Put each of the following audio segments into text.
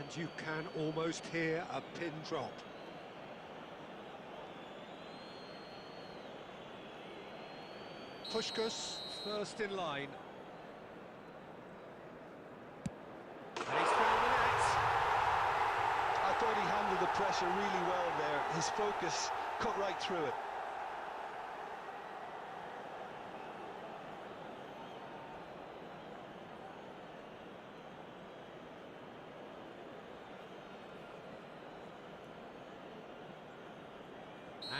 And you can almost hear a pin drop. Puskás first in line. And he's found the net. I thought he handled the pressure really well there. His focus cut right through it.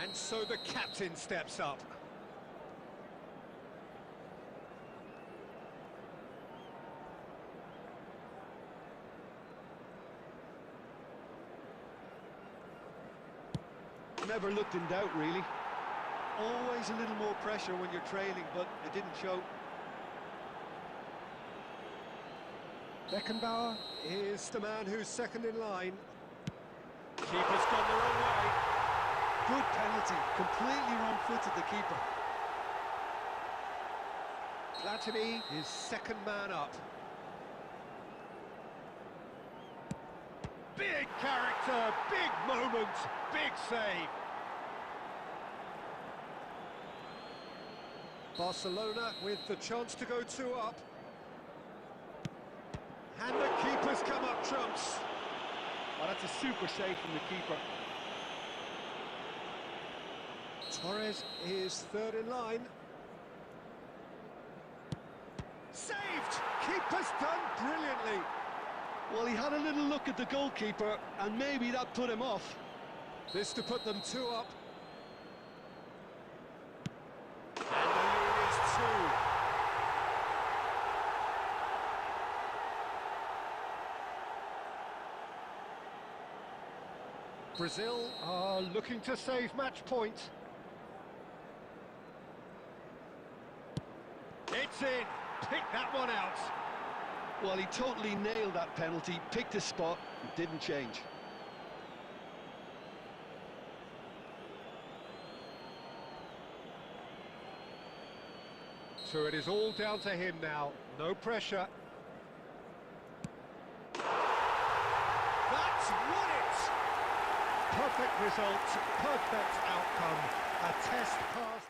And so the captain steps up. Never looked in doubt, really. Always a little more pressure when you're trailing, but it didn't show. Beckenbauer is the man who's second in line. Keeper's gone the wrong way. Good penalty, completely wrong-footed, the keeper. Platini is second man up. Big character, big moment, big save. Barcelona with the chance to go 2 up. And the keeper's come up trumps. Oh, that's a super save from the keeper. Torres is third in line. Saved! Keeper's done brilliantly. Well, he had a little look at the goalkeeper, and maybe that put him off. This to put them 2 up. And the lead is 2. Brazil are looking to save match point. It's in. Pick that one out. Well, he totally nailed that penalty, picked his spot, and didn't change. So it is all down to him now. No pressure. That's won it! Perfect result, perfect outcome. A test pass.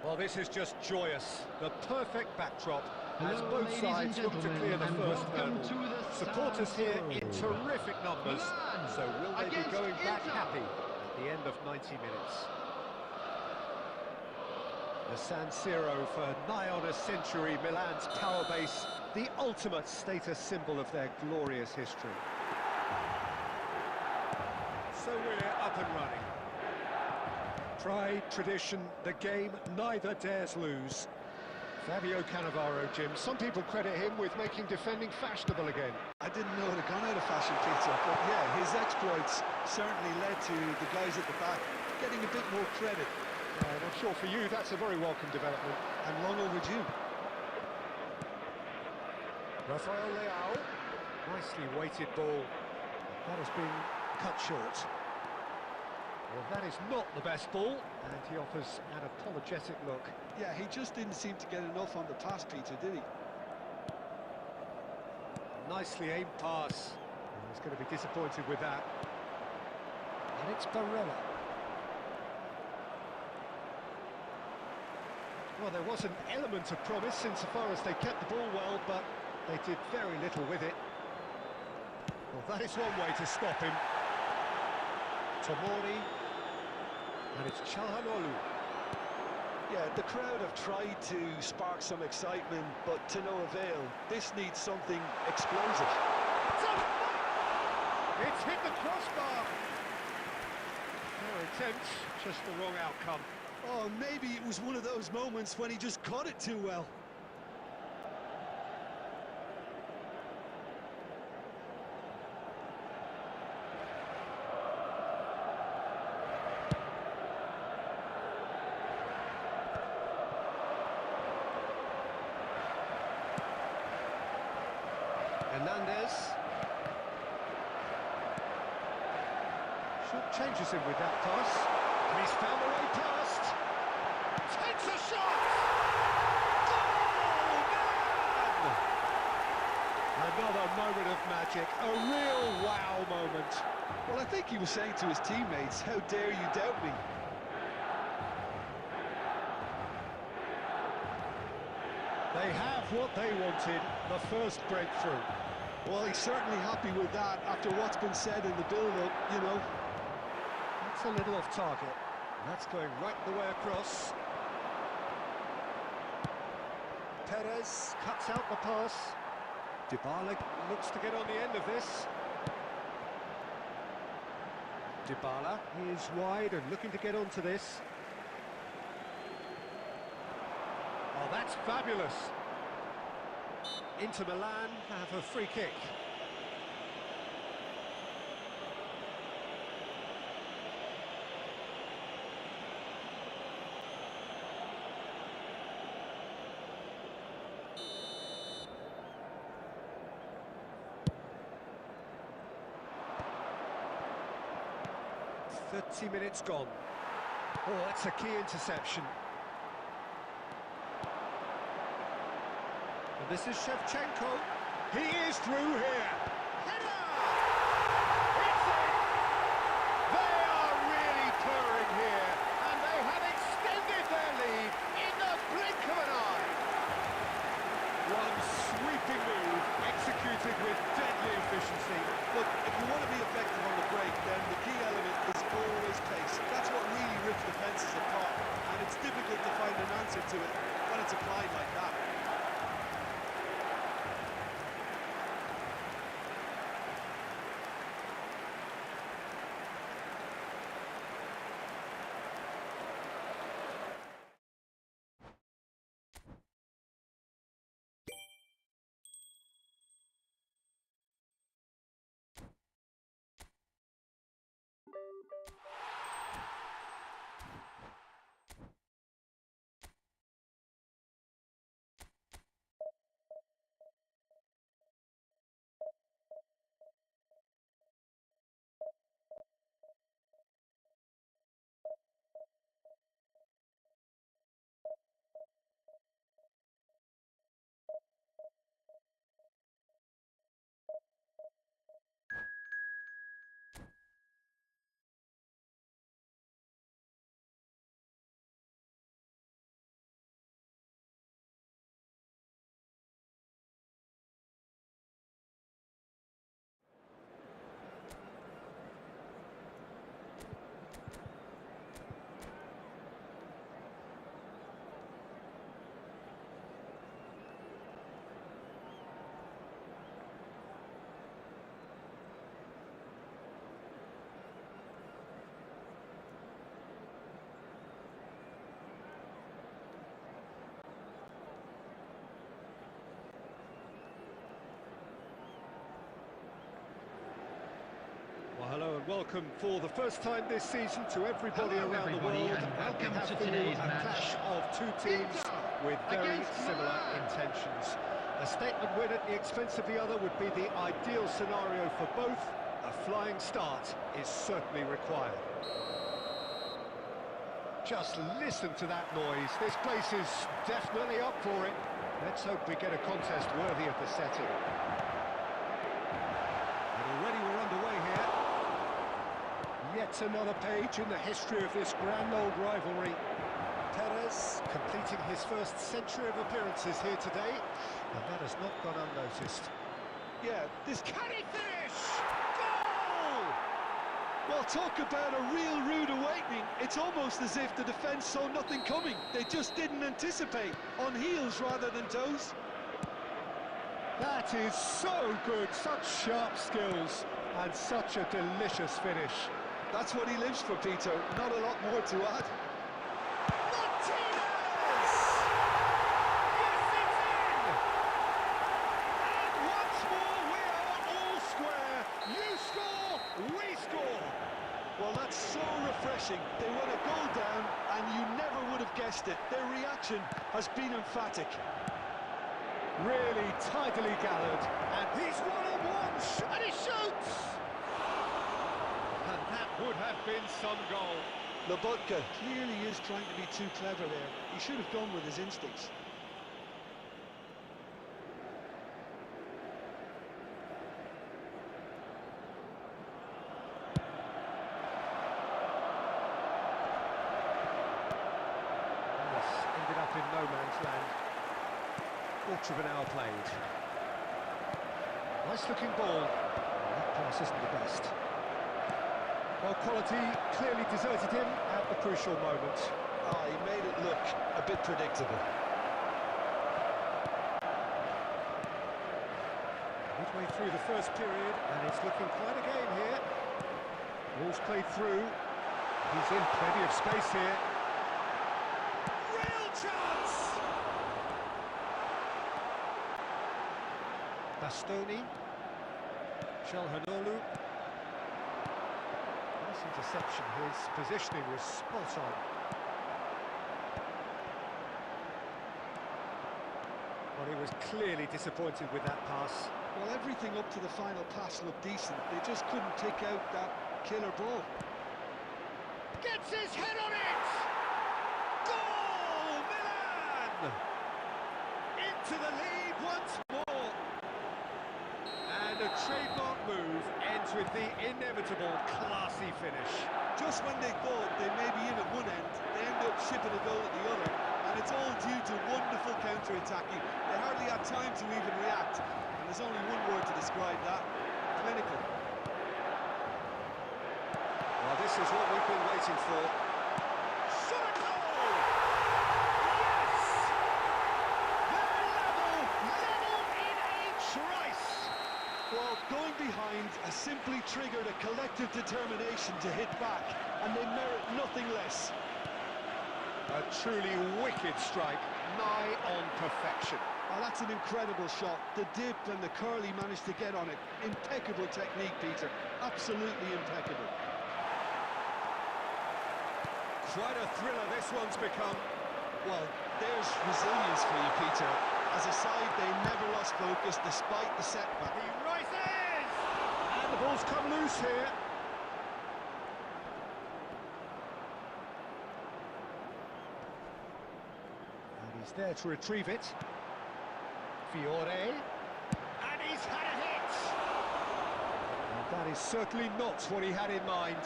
Well, this is just joyous. The perfect backdrop as Hello, both ladies sides and look to clear the gentlemen, first and welcome hurdle. to the Supporters here in terrific numbers. Milan So will they be against going back Inter. happy at the end of 90 minutes? The San Siro for nigh on a century, Milan's power base, the ultimate status symbol of their glorious history. So we're up and running. Pride, tradition, the game neither dares lose. Fabio Cannavaro, Jim. Some people credit him with making defending fashionable again. I didn't know it had gone out of fashion, Peter, but yeah, his exploits certainly led to the guys at the back getting a bit more credit. I'm sure for you that's a very welcome development. And long overdue. Rafael Leao. Nicely weighted ball. That has been cut short. Well, that is not the best ball, and he offers an apologetic look. Yeah, he just didn't seem to get enough on the pass, Peter, did he? Nicely aimed pass. He's going to be disappointed with that. And it's Barella. Well, there was an element of promise insofar as they kept the ball well, but they did very little with it. Well, that is one way to stop him. Tomori. And it's Çalhanoğlu. Yeah, the crowd have tried to spark some excitement, but to no avail. This needs something explosive. It's hit the crossbar. No attempt, just the wrong outcome. Oh, maybe it was one of those moments when he just caught it too well. Hernandez. Short changes him with that pass. And he's found a way past. Takes a shot! Goal, man! Another moment of magic. A real wow moment. Well, I think he was saying to his teammates, how dare you doubt me? They have what they wanted, the first breakthrough. Well, he's certainly happy with that after what's been said in the build-up, you know. That's a little off target. That's going right the way across. Perez cuts out the pass. Dybala looks to get on the end of this. Dybala is wide and looking to get onto this. Oh, that's fabulous. Inter Milan have a free kick. Minutes gone. Oh, that's a key interception. And this is Shevchenko. He is through here. Header! It's in! They are really purring here, and they have extended their lead in the blink of an eye. One sweeping move, executed with deadly efficiency. Look, if you want to be effective on the break, then the key element is always pace. That's what really rips defences apart, and it's difficult to find an answer to it when it's applied like that. welcome for the first time this season to everybody Hello, around the everybody, world. and welcome we have to for you today's a match. clash of two teams with very against similar Milan. intentions. A statement win at the expense of the other would be the ideal scenario for both. A flying start is certainly required. Just listen to that noise. This place is definitely up for it. Let's hope we get a contest worthy of the setting. And already we're underway here. Yet another page in the history of this grand old rivalry. Perez completing his first century of appearances here today, and that has not gone unnoticed. Yeah, this... Can he finish? Goal! Well, talk about a real rude awakening. It's almost as if the defence saw nothing coming. They just didn't anticipate. On heels rather than toes. That is so good, such sharp skills, and such a delicious finish. That's what he lives for, Peter. Not a lot more to add. Martinez! Yes, it's in! And once more we are all square. You score, we score. Well, that's so refreshing. They won a goal down, and you never would have guessed it. Their reaction has been emphatic. Really tidily gathered, and he's one-on-one, and he shoots! And that would have been some goal. Lobotka clearly is trying to be too clever there. He should have gone with his instincts. This ended up in no man's land. Quarter of an hour played. Nice looking ball. That pass isn't the best. Well, quality clearly deserted him at the crucial moment. Ah, he made it look a bit predictable. Midway through the first period, and it's looking quite a game here. Ball's played through. He's in plenty of space here. Real chance! Bastoni. Calhanoglu. Nice interception. His positioning was spot on. Well, he was clearly disappointed with that pass. Well, everything up to the final pass looked decent. They just couldn't take out that killer ball. Gets his head on it! Goal! Milan! Into the lead once more. And a trademark move ends with the inevitable classy finish. Just when they thought they may be in at one end, they end up shipping a goal at the other. And it's all due to wonderful counter-attacking. They hardly had time to even react. And there's only one word to describe that: clinical. Well, this is what we've been waiting for. Shot a goal! Yes! They're level in a trice. Well, going behind has simply triggered a collective determination to hit back, and they merit nothing less. A truly wicked strike, nigh on perfection. Oh, that's an incredible shot. The dip and the curl he managed to get on it. Impeccable technique, Peter. Absolutely impeccable. Quite a thriller this one's become. Well, there's resilience for you, Peter. As a side, they never lost focus despite the setback. He rises! And the ball's come loose here. And he's there to retrieve it. Fiore. And he's had a hit! And that is certainly not what he had in mind.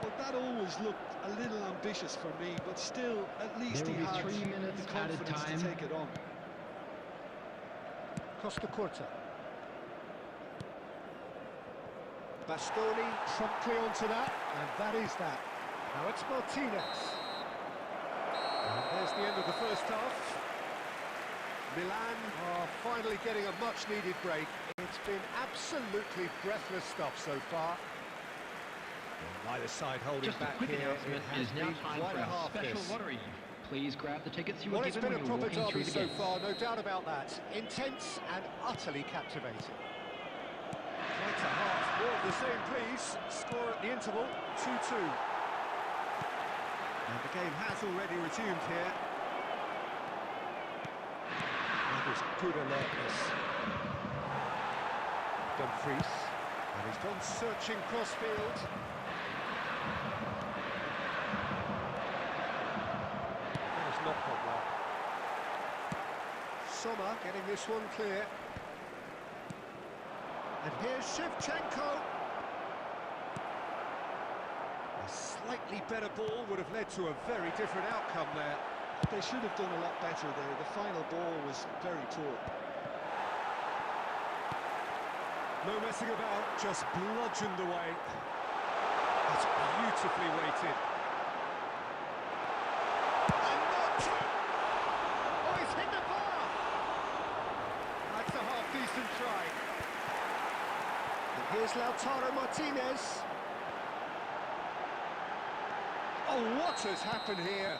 Well, that always looked a little ambitious for me, but still, at least There he will be had 3 minutes the added confidence time. to take it on. Costa Curta. Bastoni promptly onto that, and that is that. Now it's Martinez. And there's the end of the first half. Milan are finally getting a much-needed break. It's been absolutely breathless stuff so far. Neither side holding Just a back quick here. announcement, It it has is now been time quite for a a half special this. lottery. Please grab the tickets you Well, were it's given been a when you were proper walking derby through the so gate. far, no doubt about that. Intense and utterly captivating. Quite a half More of the same, please. Score at the interval, 2-2. And the game has already resumed here. That was good alertness. Dumfries. And he's gone searching crossfield. That has not gone well. Sommer getting this one clear. And here's Shevchenko. A slightly better ball would have led to a very different outcome there. They should have done a lot better there. The final ball was very poor. No messing about, just bludgeoned away. That's beautifully weighted. And not... Oh, he's hit the bar! That's a half-decent try. And here's Lautaro Martinez. Oh, what has happened here?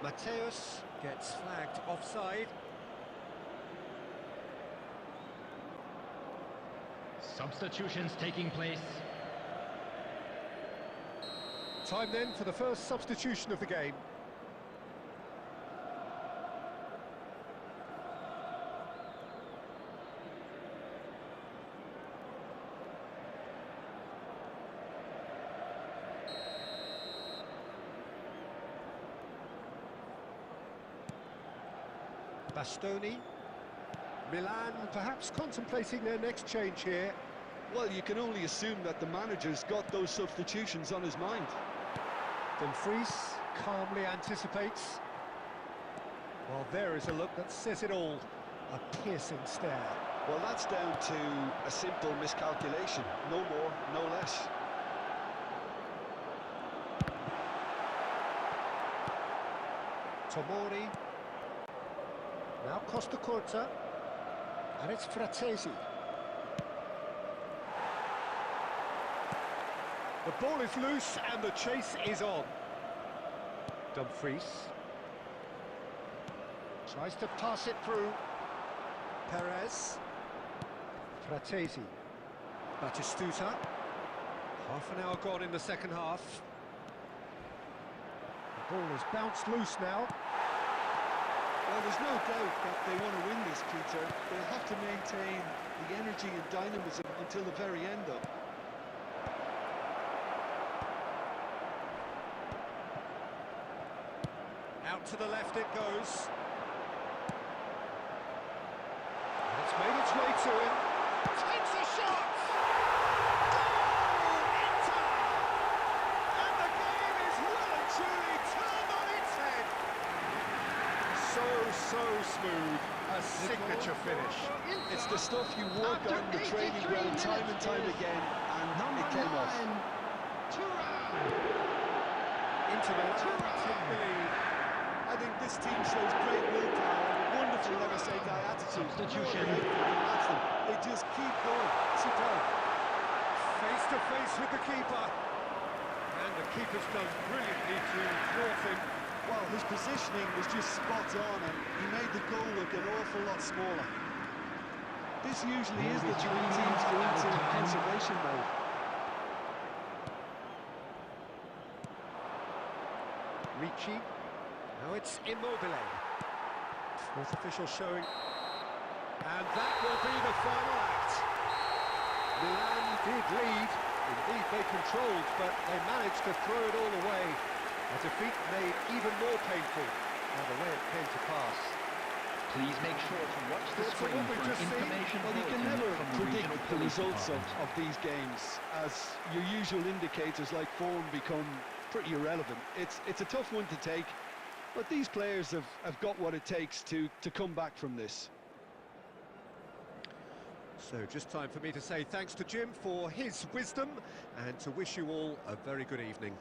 Mateus gets flagged offside. Substitutions taking place. Time then for the first substitution of the game. Bastoni. Milan perhaps contemplating their next change here. Well, you can only assume that the manager's got those substitutions on his mind. Dumfries calmly anticipates. Well, there is a look that says it all. A piercing stare. Well, that's down to a simple miscalculation. No more, no less. Tomori. Now Costa Curta. And it's Fratesi. The ball is loose and the chase is on. Dumfries tries to pass it through. Perez. Fratesi. Batistuta. Half an hour gone in the second half. The ball is bounced loose now. Well, there's no doubt that they want to win this, Peter. They'll have to maintain the energy and dynamism until the very end, though. Out to the left it goes. And it's made its way to him. Takes a shot! Goal! Inter! And the game is well and truly turned on its head. So smooth. A signature finish. It's the stuff you work on in the training ground time and time again, and it came off. Into the take the lead. I think this team shows great willpower and a wonderful, let me say, attitude. Substitution. They just keep going. Superb. Face to face with the keeper. And the keeper's done brilliantly to thwart him. Well, his positioning was just spot on, and he made the goal look an awful lot smaller. This usually is the time teams go into conservation mode. Ricci. Now it's Immobile. Fourth official showing. And that will be the final act. Milan did lead. Indeed, they controlled, but they managed to throw it all away. A defeat made even more painful by the way it came to pass. Please make sure to watch the Thoughts on screen what we've for an just seen? information Well, you can bulletin never from the predict regional the police results department. of these games, as your usual indicators like form become pretty irrelevant. It's a tough one to take, but these players have got what it takes to come back from this. So just time for me to say thanks to Jim for his wisdom and to wish you all a very good evening.